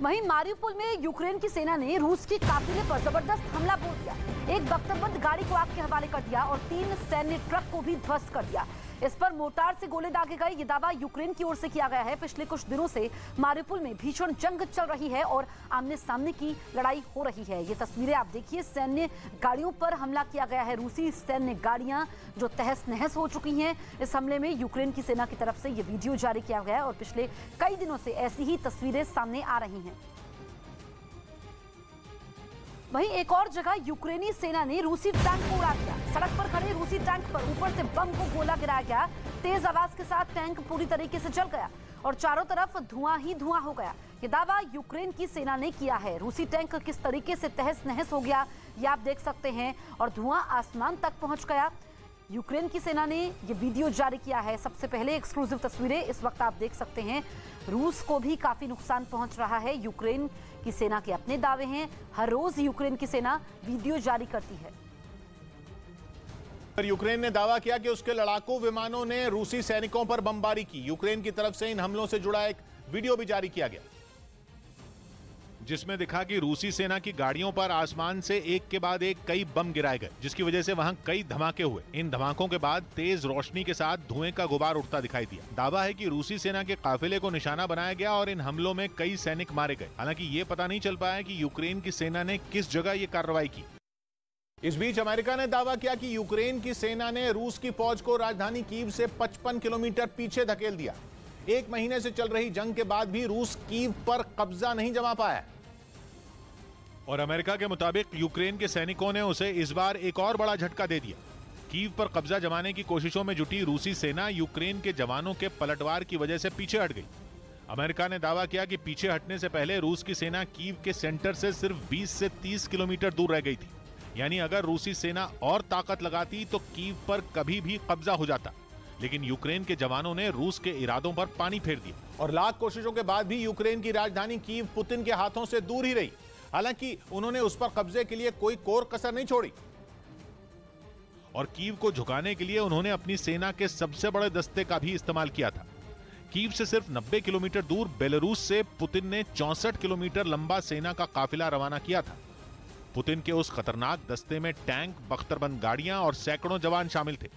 वहीं मारिउपोल में यूक्रेन की सेना ने रूस की काफिले पर जबरदस्त हमला बोल दिया। एक बख्तरबंद गाड़ी को आग के हवाले कर दिया और 3 सैन्य ट्रक को भी ध्वस्त कर दिया। इस पर मोर्टार से गोले दागे गए। ये दावा यूक्रेन की ओर से किया गया है। पिछले कुछ दिनों से मारिउपोल में भीषण जंग चल रही है और आमने सामने की लड़ाई हो रही है। ये तस्वीरें आप देखिए, सैन्य गाड़ियों पर हमला किया गया है। रूसी सैन्य गाड़ियां जो तहस नहस हो चुकी हैं। इस हमले में यूक्रेन की सेना की तरफ से ये वीडियो जारी किया गया है और पिछले कई दिनों से ऐसी ही तस्वीरें सामने आ रही हैं। वहीं एक और जगह यूक्रेनी सेना ने रूसी टैंक को उड़ा दिया। सड़क पर खड़े रूसी टैंक पर ऊपर से बम को गोला गिराया गया। तेज आवाज के साथ टैंक पूरी तरीके से जल गया और चारों तरफ धुआं ही धुआं हो गया। ये दावा यूक्रेन की सेना ने किया है। रूसी टैंक किस तरीके से तहस नहस हो गया ये आप देख सकते हैं और धुआं आसमान तक पहुंच गया। यूक्रेन की सेना ने ये वीडियो जारी किया है। सबसे पहले एक्सक्लूसिव तस्वीरें इस वक्त आप देख सकते हैं। रूस को भी काफी नुकसान पहुंच रहा है। यूक्रेन की सेना के अपने दावे हैं। हर रोज यूक्रेन की सेना वीडियो जारी करती है। यूक्रेन ने दावा किया कि उसके लड़ाकू विमानों ने रूसी सैनिकों पर बमबारी की। यूक्रेन की तरफ से इन हमलों से जुड़ा एक वीडियो भी जारी किया गया, जिसमें दिखा कि रूसी सेना की गाड़ियों पर आसमान से एक के बाद एक कई बम गिराए गए, जिसकी वजह से वहां कई धमाके हुए। इन धमाकों के बाद तेज रोशनी के साथ धुएं का गुबार उठता दिखाई दिया। दावा है कि रूसी सेना के काफिले को निशाना बनाया गया और इन हमलों में कई सैनिक मारे गए। हालांकि ये पता नहीं चल पाया कि यूक्रेन की सेना ने किस जगह ये कार्रवाई की। इस बीच अमेरिका ने दावा किया कि यूक्रेन की सेना ने रूस की फौज को राजधानी कीव से 55 किलोमीटर पीछे धकेल दिया। 1 महीने से चल रही जंग के बाद भी रूस कीव पर कब्जा नहीं जमा पाया और अमेरिका के मुताबिक यूक्रेन के सैनिकों ने उसे इस बार एक और बड़ा झटका दे दिया। कीव पर कब्जा जमाने की कोशिशों में जुटी रूसी सेना यूक्रेन के जवानों के पलटवार की वजह से पीछे हट गई। अमेरिका ने दावा किया कि पीछे हटने से पहले रूस की सेना कीव के सेंटर से सिर्फ 20 से 30 किलोमीटर दूर रह गई थी। यानी अगर रूसी सेना और ताकत लगाती तो कीव पर कभी भी कब्जा हो जाता। लेकिन यूक्रेन के जवानों ने रूस के इरादों पर पानी फेर दिया और लाख कोशिशों के बाद भी यूक्रेन की राजधानी कीव पुतिन के हाथों से दूर ही रही। हालांकि उन्होंने उस पर कब्जे के लिए कोई कोर कसर नहीं छोड़ी और कीव को झुकाने के लिए उन्होंने अपनी सेना के सबसे बड़े दस्ते का भी इस्तेमाल किया था। कीव से सिर्फ 90 किलोमीटर दूर बेलारूस से पुतिन ने 64 किलोमीटर लंबा सेना का काफिला रवाना किया था। पुतिन के उस खतरनाक दस्ते में टैंक, बख्तरबंद गाड़ियां और सैकड़ों जवान शामिल थे,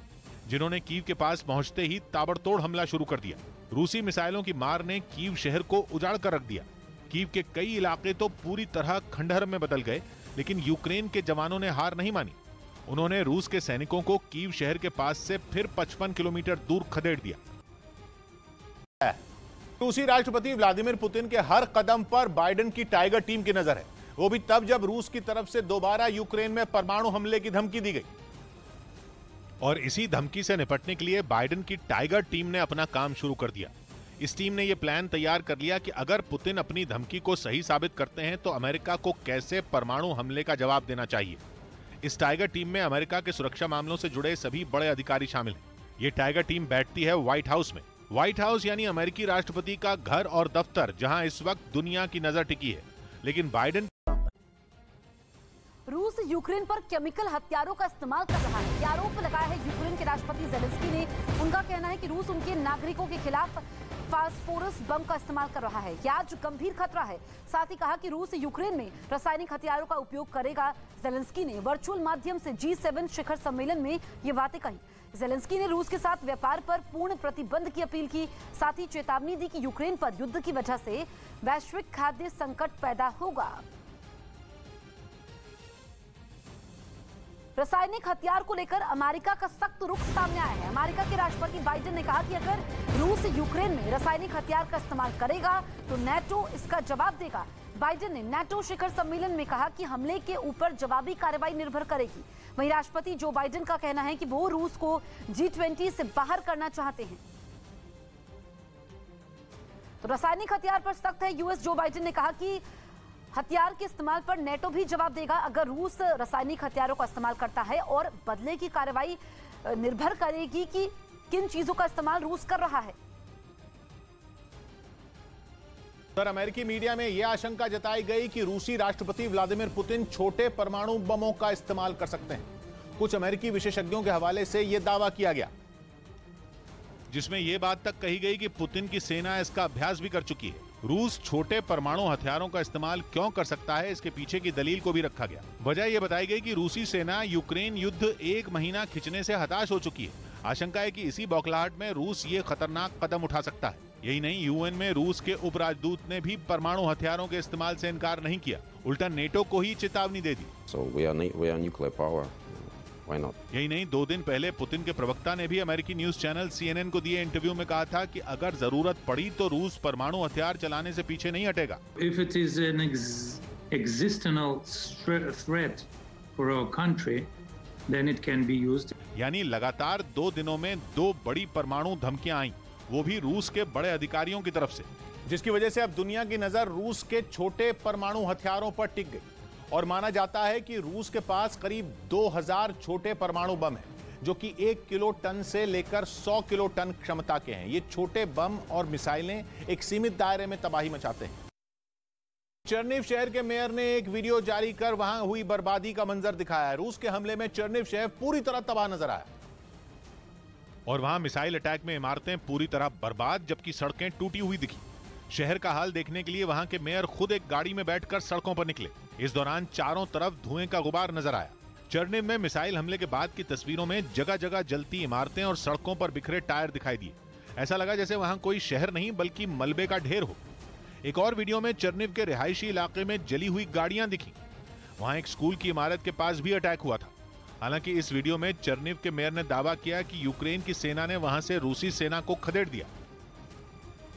जिन्होंने कीव के पास पहुंचते ही ताबड़तोड़ हमला शुरू कर दिया। रूसी मिसाइलों की मार ने कीव शहर को उजाड़ कर रख दिया। कीव के कई इलाके तो पूरी तरह खंडहर में बदल गए, लेकिन यूक्रेन के जवानों ने हार नहीं मानी। उन्होंने रूस के सैनिकों को कीव शहर के पास से फिर 55 किलोमीटर दूर खदेड़ दिया। रूसी राष्ट्रपति व्लादिमीर पुतिन के हर कदम पर बाइडेन की टाइगर टीम की नजर है, वो भी तब जब रूस की तरफ से दोबारा यूक्रेन में परमाणु हमले की धमकी दी गई। और इसी धमकी से निपटने के लिए बाइडेन की टाइगर टीम ने अपना काम शुरू कर दिया। इस टीम ने यह प्लान तैयार कर लिया कि अगर पुतिन अपनी धमकी को सही साबित करते हैं तो अमेरिका को कैसे परमाणु हमले का जवाब देना चाहिए। इस टाइगर टीम में अमेरिका के सुरक्षा मामलों से जुड़े सभी बड़े अधिकारी शामिल हैं। ये टाइगर टीम बैठती है व्हाइट हाउस में। व्हाइट हाउस यानी अमेरिकी राष्ट्रपति का घर और दफ्तर, जहां इस वक्त दुनिया की नजर टिकी है। लेकिन बाइडेन रूस यूक्रेन पर केमिकल हथियारों का इस्तेमाल कर रहा है। ये आरोप लगाया है यूक्रेन के राष्ट्रपति जेलेंस्की ने। उनका कहना है कि रूस उनके नागरिकों के खिलाफ फास्फोरस बम का इस्तेमाल कर रहा है। यह आज गंभीर खतरा है। साथ ही कहा कि रूस यूक्रेन में रासायनिक हथियारों का उपयोग करेगा। जेलेंस्की ने वर्चुअल माध्यम से G7 शिखर सम्मेलन में ये बातें कही। जेलेंस्की ने रूस के साथ व्यापार पर पूर्ण प्रतिबंध की अपील की। साथ ही चेतावनी दी कि यूक्रेन पर युद्ध की वजह से वैश्विक खाद्य संकट पैदा होगा। रासायनिक हथियार को लेकर अमेरिका का सख्त रुख सामने आया है। अमेरिका के राष्ट्रपति बाइडेन ने कहा कि अगर रूस यूक्रेन में रासायनिक हथियार का इस्तेमाल करेगा तो नाटो इसका जवाब देगा। बाइडेन ने नाटो शिखर सम्मेलन में कहा कि हमले के ऊपर जवाबी कार्रवाई निर्भर करेगी। वहीं राष्ट्रपति जो बाइडेन का कहना है कि वो रूस को G20 से बाहर करना चाहते हैं। तो रासायनिक हथियार पर सख्त है यूएस। जो बाइडेन ने कहा कि हथियार के इस्तेमाल पर नेटो भी जवाब देगा अगर रूस रासायनिक हथियारों का इस्तेमाल करता है, और बदले की कार्रवाई निर्भर करेगी कि किन चीजों का इस्तेमाल रूस कर रहा है। अमेरिकी मीडिया में यह आशंका जताई गई कि रूसी राष्ट्रपति व्लादिमीर पुतिन छोटे परमाणु बमों का इस्तेमाल कर सकते हैं। कुछ अमेरिकी विशेषज्ञों के हवाले से यह दावा किया गया, जिसमें यह बात तक कही गई कि पुतिन की सेना इसका अभ्यास भी कर चुकी है। रूस छोटे परमाणु हथियारों का इस्तेमाल क्यों कर सकता है, इसके पीछे की दलील को भी रखा गया। वजह यह बताई गई कि रूसी सेना यूक्रेन युद्ध 1 महीना खिंचने से हताश हो चुकी है। आशंका है कि इसी बौखलाहट में रूस ये खतरनाक कदम उठा सकता है। यही नहीं, यूएन में रूस के उपराजदूत ने भी परमाणु हथियारों के इस्तेमाल से इनकार नहीं किया, उल्टा नेटो को ही चेतावनी दे दी। यही नहीं, 2 दिन पहले पुतिन के प्रवक्ता ने भी अमेरिकी न्यूज चैनल CNN को दिए इंटरव्यू में कहा था कि अगर जरूरत पड़ी तो रूस परमाणु हथियार चलाने से पीछे नहीं हटेगा। If it is an existential threat for our country, then it can be used. यानी लगातार 2 दिनों में 2 बड़ी परमाणु धमकियां आईं, वो भी रूस के बड़े अधिकारियों की तरफ से, जिसकी वजह से अब दुनिया की नजर रूस के छोटे परमाणु हथियारों पर टिक गई और माना जाता है कि रूस के पास करीब 2000 छोटे परमाणु बम हैं, जो कि 1 किलो टन से लेकर 100 किलो टन क्षमता के हैं। ये छोटे बम और मिसाइलें एक सीमित दायरे में तबाही मचाते हैं। चर्निव शहर के मेयर ने एक वीडियो जारी कर वहां हुई बर्बादी का मंजर दिखाया है। रूस के हमले में चर्निव शहर पूरी तरह तबाह नजर आया और वहां मिसाइल अटैक में इमारतें पूरी तरह बर्बाद, जबकि सड़कें टूटी हुई दिखी। शहर का हाल देखने के लिए वहां के मेयर खुद एक गाड़ी में बैठकर सड़कों पर निकले। इस दौरान चारों तरफ धुएं का गुबार नजर आया। चर्निव में मिसाइल हमले के बाद की तस्वीरों में जगह जगह जलती इमारतें और सड़कों पर बिखरे टायर दिखाई दिए। ऐसा लगा जैसे वहां कोई शहर नहीं बल्कि मलबे का ढेर हो। एक और वीडियो में चर्निव के रिहायशी इलाके में जली हुई गाड़ियां दिखी। वहां एक स्कूल की इमारत के पास भी अटैक हुआ था। हालांकि इस वीडियो में चर्निव के मेयर ने दावा किया कि यूक्रेन की सेना ने वहां से रूसी सेना को खदेड़ दिया।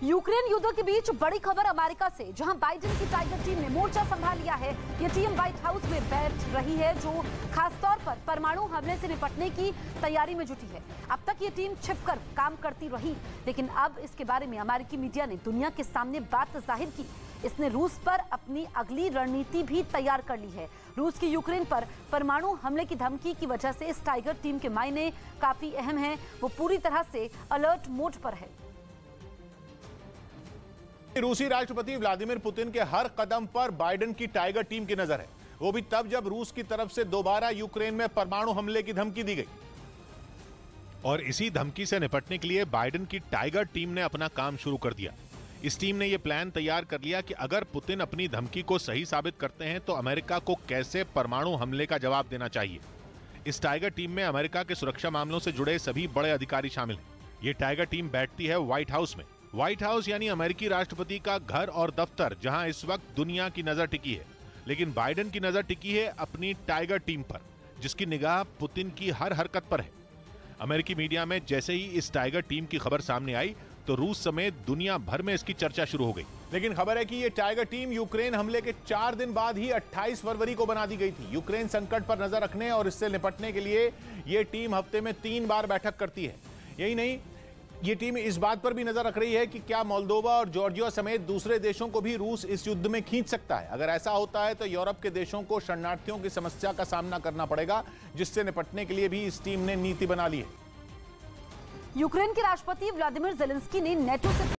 यूक्रेन युद्ध के बीच बड़ी खबर अमेरिका से, जहां बाइडेन की टाइगर टीम ने मोर्चा संभाल लिया है। ये टीम व्हाइट हाउस में बैठ रही है, जो खासतौर पर परमाणु हमले से निपटने की तैयारी में जुटी है। अब तक ये टीम छिपकर काम करती रही, लेकिन अब इसके बारे में अमेरिकी मीडिया ने दुनिया के सामने बात जाहिर की। इसने रूस पर अपनी अगली रणनीति भी तैयार कर ली है। रूस की यूक्रेन पर परमाणु हमले की धमकी की वजह से इस टाइगर टीम के मायने काफी अहम हैं। वो पूरी तरह से अलर्ट मोड पर है। रूसी राष्ट्रपति व्लादिमीर पुतिन के हर कदम पर बाइडेन की टाइगर टीम की नजर है, वो भी तब जब रूस की तरफ से दोबारा यूक्रेन में परमाणु हमले की धमकी दी गई। और इसी धमकी से निपटने के लिए बाइडेन की टाइगर टीम ने अपना काम शुरू कर दिया। इस टीम ने यह प्लान तैयार कर लिया कि अगर पुतिन अपनी धमकी को सही साबित करते हैं तो अमेरिका को कैसे परमाणु हमले का जवाब देना चाहिए। इस टाइगर टीम में अमेरिका के सुरक्षा मामलों से जुड़े सभी बड़े अधिकारी शामिल हैं। ये टाइगर टीम बैठती है व्हाइट हाउस में। व्हाइट हाउस यानी अमेरिकी राष्ट्रपति का घर और दफ्तर, जहां इस वक्त दुनिया की नजर टिकी है। लेकिन बाइडेन की नजर टिकी है अपनी टाइगर टीम पर, जिसकी निगाह पुतिन की हर हरकत पर है। अमेरिकी मीडिया में जैसे ही इस टाइगर टीम की खबर सामने आई तो रूस समेत दुनिया भर में इसकी चर्चा शुरू हो गई। लेकिन खबर है कि ये टाइगर टीम यूक्रेन हमले के 4 दिन बाद ही 28 फरवरी को बना दी गई थी। यूक्रेन संकट पर नजर रखने और इससे निपटने के लिए ये टीम हफ्ते में 3 बार बैठक करती है। यही नहीं, ये टीम इस बात पर भी नजर रख रही है कि क्या मोल्दोवा और जॉर्जिया समेत दूसरे देशों को भी रूस इस युद्ध में खींच सकता है। अगर ऐसा होता है तो यूरोप के देशों को शरणार्थियों की समस्या का सामना करना पड़ेगा, जिससे निपटने के लिए भी इस टीम ने नीति बना ली है। यूक्रेन के राष्ट्रपति व्लादिमीर ज़ेलेंस्की ने नेटो से